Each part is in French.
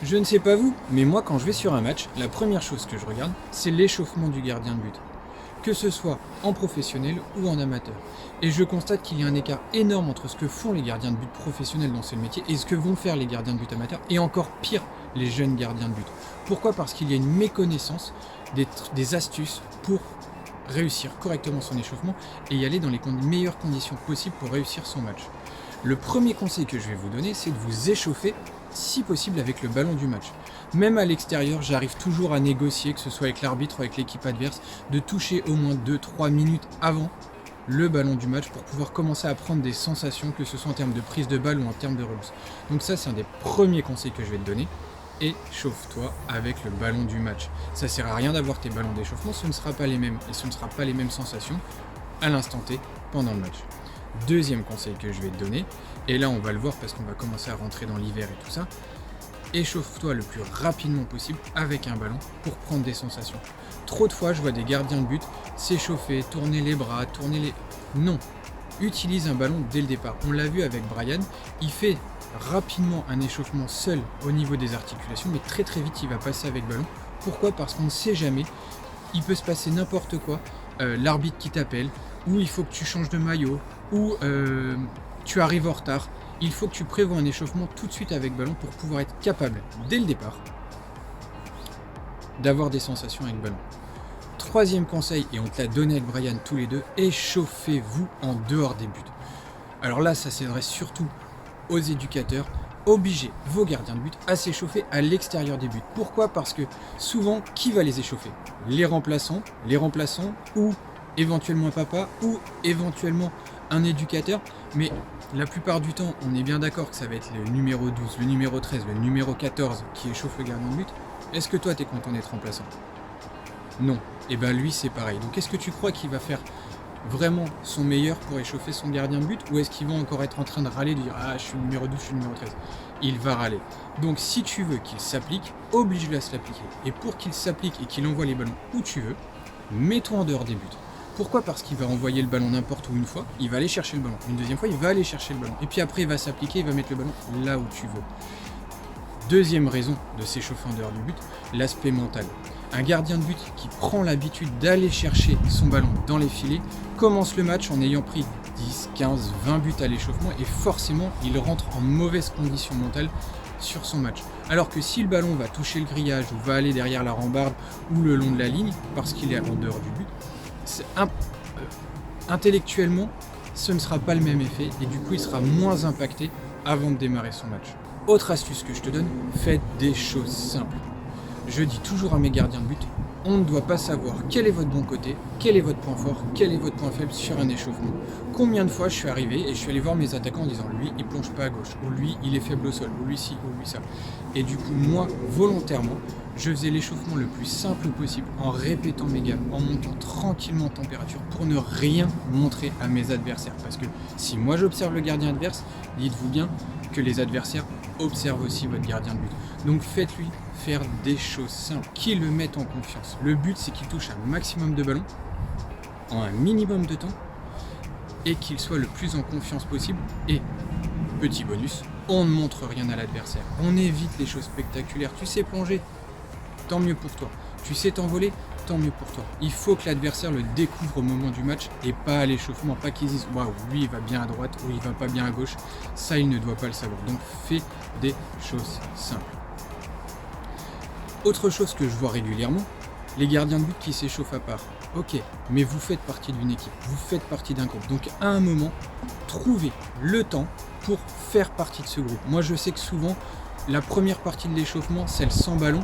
Je ne sais pas vous, mais moi quand je vais sur un match, la première chose que je regarde, c'est l'échauffement du gardien de but. Que ce soit en professionnel ou en amateur. Et je constate qu'il y a un écart énorme entre ce que font les gardiens de but professionnels dans ce métier et ce que vont faire les gardiens de but amateurs, et encore pire, les jeunes gardiens de but. Pourquoi ? Parce qu'il y a une méconnaissance des astuces pour réussir correctement son échauffement et y aller dans les meilleures conditions possibles pour réussir son match. Le premier conseil que je vais vous donner, c'est de vous échauffer, si possible, avec le ballon du match. Même à l'extérieur, j'arrive toujours à négocier, que ce soit avec l'arbitre ou avec l'équipe adverse, de toucher au moins 2-3 minutes avant le ballon du match pour pouvoir commencer à prendre des sensations, que ce soit en termes de prise de balle ou en termes de relance. Donc ça, c'est un des premiers conseils que je vais te donner. Échauffe-toi avec le ballon du match. Ça sert à rien d'avoir tes ballons d'échauffement, ce ne sera pas les mêmes et ce ne sera pas les mêmes sensations à l'instant T pendant le match. Deuxième conseil que je vais te donner, et là on va le voir parce qu'on va commencer à rentrer dans l'hiver et tout ça, échauffe-toi le plus rapidement possible avec un ballon pour prendre des sensations. Trop de fois je vois des gardiens de but s'échauffer, tourner les bras, tourner les... Non, utilise un ballon dès le départ. On l'a vu avec Brian, il fait rapidement un échauffement seul au niveau des articulations, mais très très vite il va passer avec ballon. Pourquoi ? Parce qu'on ne sait jamais, il peut se passer n'importe quoi, l'arbitre qui t'appelle, ou il faut que tu changes de maillot, ou tu arrives en retard. Il faut que tu prévois un échauffement tout de suite avec ballon pour pouvoir être capable, dès le départ, d'avoir des sensations avec ballon. Troisième conseil, et on te l'a donné avec Brian tous les deux, échauffez-vous en dehors des buts. Alors là, ça s'adresse surtout aux éducateurs. Obligez vos gardiens de but à s'échauffer à l'extérieur des buts. Pourquoi ? Parce que souvent, qui va les échauffer ? Les remplaçants ou éventuellement un papa ou éventuellement un éducateur. Mais la plupart du temps, on est bien d'accord que ça va être le numéro 12, le numéro 13, le numéro 14 qui échauffe le gardien de but. Est-ce que toi, tu es content d'être remplaçant ? Non. Et bien lui, c'est pareil. Donc est-ce que tu crois qu'il va faire vraiment son meilleur pour échauffer son gardien de but, ou est-ce qu'il va encore être en train de râler, de dire « Ah, je suis le numéro 12, je suis le numéro 13 ?» Il va râler. Donc si tu veux qu'il s'applique, oblige-le à se l'appliquer. Et pour qu'il s'applique et qu'il envoie les ballons où tu veux, mets-toi en dehors des buts. Pourquoi ? Parce qu'il va envoyer le ballon n'importe où une fois, il va aller chercher le ballon. Une deuxième fois, il va aller chercher le ballon. Et puis après, il va s'appliquer, il va mettre le ballon là où tu veux. Deuxième raison de s'échauffer en dehors du but, l'aspect mental. Un gardien de but qui prend l'habitude d'aller chercher son ballon dans les filets commence le match en ayant pris 10, 15, 20 buts à l'échauffement et forcément il rentre en mauvaise condition mentale sur son match. Alors que si le ballon va toucher le grillage ou va aller derrière la rambarde ou le long de la ligne parce qu'il est en dehors du but, intellectuellement ce ne sera pas le même effet et du coup il sera moins impacté avant de démarrer son match. Autre astuce que je te donne, faites des choses simples. Je dis toujours à mes gardiens de but, on ne doit pas savoir quel est votre bon côté, quel est votre point fort, quel est votre point faible sur un échauffement. Combien de fois je suis arrivé et je suis allé voir mes attaquants en disant lui il plonge pas à gauche, ou lui il est faible au sol, ou lui ci, ou lui ça. Et du coup moi, volontairement, je faisais l'échauffement le plus simple possible en répétant mes gammes, en montant tranquillement en température pour ne rien montrer à mes adversaires. Parce que si moi j'observe le gardien adverse, dites-vous bien que les adversaires observent aussi votre gardien de but. Donc faites-lui faire des choses simples qui le mettent en confiance. Le but c'est qu'il touche un maximum de ballons en un minimum de temps et qu'il soit le plus en confiance possible. Et petit bonus, on ne montre rien à l'adversaire. On évite les choses spectaculaires. Tu sais plonger, tant mieux pour toi. Tu sais t'envoler, tant mieux pour toi. Il faut que l'adversaire le découvre au moment du match et pas à l'échauffement, pas qu'il dise waouh, lui il va bien à droite ou il va pas bien à gauche. Ça il ne doit pas le savoir. Donc fais des choses simples. Autre chose que je vois régulièrement, les gardiens de but qui s'échauffent à part. Ok, mais vous faites partie d'une équipe, vous faites partie d'un groupe. Donc à un moment, trouvez le temps pour faire partie de ce groupe. Moi je sais que souvent, la première partie de l'échauffement, celle sans ballon,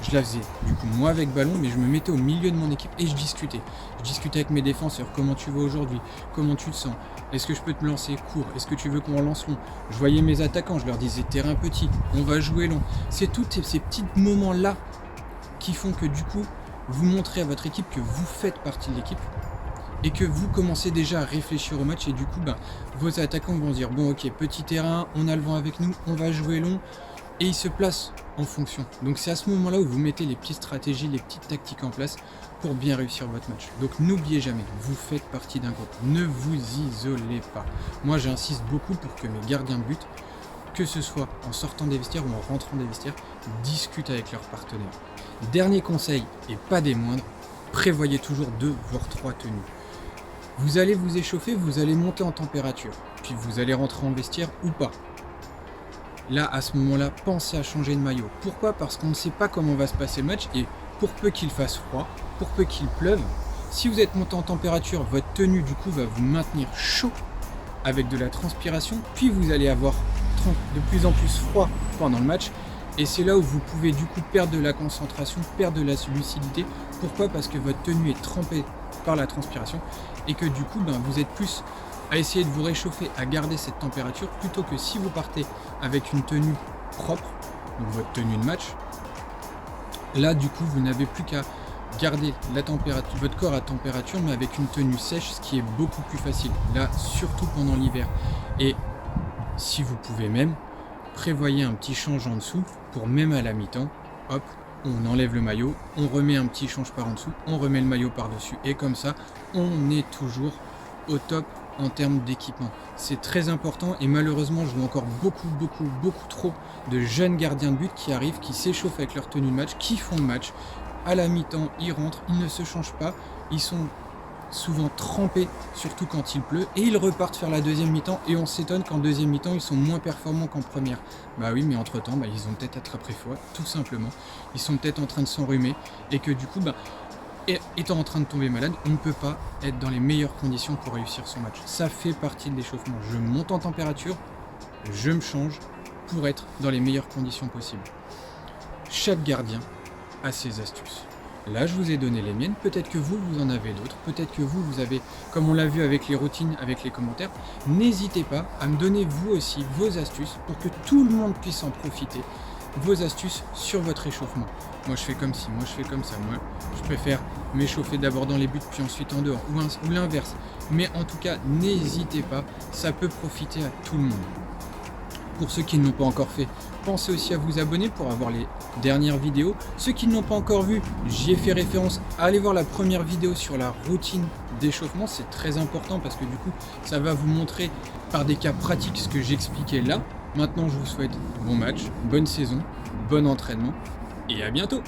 je la faisais du coup moi avec ballon, mais je me mettais au milieu de mon équipe et je discutais. Je discutais avec mes défenseurs, comment tu vas aujourd'hui, comment tu te sens, est-ce que je peux te lancer court, est-ce que tu veux qu'on relance long. Je voyais mes attaquants, je leur disais terrain petit, on va jouer long. C'est tous ces petits moments-là qui font que du coup, vous montrez à votre équipe que vous faites partie de l'équipe et que vous commencez déjà à réfléchir au match et du coup, vos attaquants vont se dire bon ok, petit terrain, on a le vent avec nous, on va jouer long. Et ils se placent en fonction. Donc c'est à ce moment-là où vous mettez les petites stratégies, les petites tactiques en place pour bien réussir votre match. Donc n'oubliez jamais, vous faites partie d'un groupe. Ne vous isolez pas. Moi j'insiste beaucoup pour que mes gardiens de but que ce soit en sortant des vestiaires ou en rentrant des vestiaires, discutent avec leurs partenaires. Dernier conseil, et pas des moindres, prévoyez toujours 2 voire 3 tenues. Vous allez vous échauffer, vous allez monter en température, puis vous allez rentrer en vestiaire ou pas. Là, à ce moment-là, pensez à changer de maillot. Pourquoi ? Parce qu'on ne sait pas comment va se passer le match et pour peu qu'il fasse froid, pour peu qu'il pleuve, si vous êtes monté en température, votre tenue du coup va vous maintenir chaud avec de la transpiration, puis vous allez avoir de plus en plus froid pendant le match et c'est là où vous pouvez du coup perdre de la concentration, perdre de la lucidité. Pourquoi ? Parce que votre tenue est trempée par la transpiration et que du coup vous êtes plus à essayer de vous réchauffer, à garder cette température plutôt que si vous partez avec une tenue propre, donc votre tenue de match. Là du coup vous n'avez plus qu'à garder la température, votre corps à température mais avec une tenue sèche, ce qui est beaucoup plus facile, là surtout pendant l'hiver. Et si vous pouvez même, prévoyez un petit change en dessous pour même à la mi-temps, hop, on enlève le maillot, on remet un petit change par en dessous, on remet le maillot par-dessus et comme ça on est toujours au top en termes d'équipement. C'est très important et malheureusement je vois encore beaucoup trop de jeunes gardiens de but qui arrivent, qui s'échauffent avec leur tenue de match, qui font le match. À la mi-temps, ils rentrent, ils ne se changent pas, ils sont souvent trempés, surtout quand il pleut, et ils repartent faire la deuxième mi-temps et on s'étonne qu'en deuxième mi-temps ils sont moins performants qu'en première. Bah oui, mais entre temps, ils ont peut-être attrapé froid, tout simplement. Ils sont peut-être en train de s'enrhumer et que du coup, étant en train de tomber malade, on ne peut pas être dans les meilleures conditions pour réussir son match. Ça fait partie de l'échauffement. Je monte en température, je me change pour être dans les meilleures conditions possibles. Chaque gardien a ses astuces. Là, je vous ai donné les miennes. Peut-être que vous en avez d'autres. Peut-être que vous avez, comme on l'a vu avec les routines, avec les commentaires, n'hésitez pas à me donner vous aussi vos astuces pour que tout le monde puisse en profiter. Vos astuces sur votre échauffement. Moi je fais comme ci, moi je fais comme ça, moi je préfère m'échauffer d'abord dans les buts puis ensuite en dehors ou l'inverse. Mais en tout cas n'hésitez pas, ça peut profiter à tout le monde. Pour ceux qui ne l'ont pas encore fait, pensez aussi à vous abonner pour avoir les dernières vidéos. Ceux qui ne l'ont pas encore vu, j'y ai fait référence, allez voir la première vidéo sur la routine d'échauffement, c'est très important parce que du coup ça va vous montrer par des cas pratiques ce que j'expliquais là. Maintenant, je vous souhaite bon match, bonne saison, bon entraînement et à bientôt!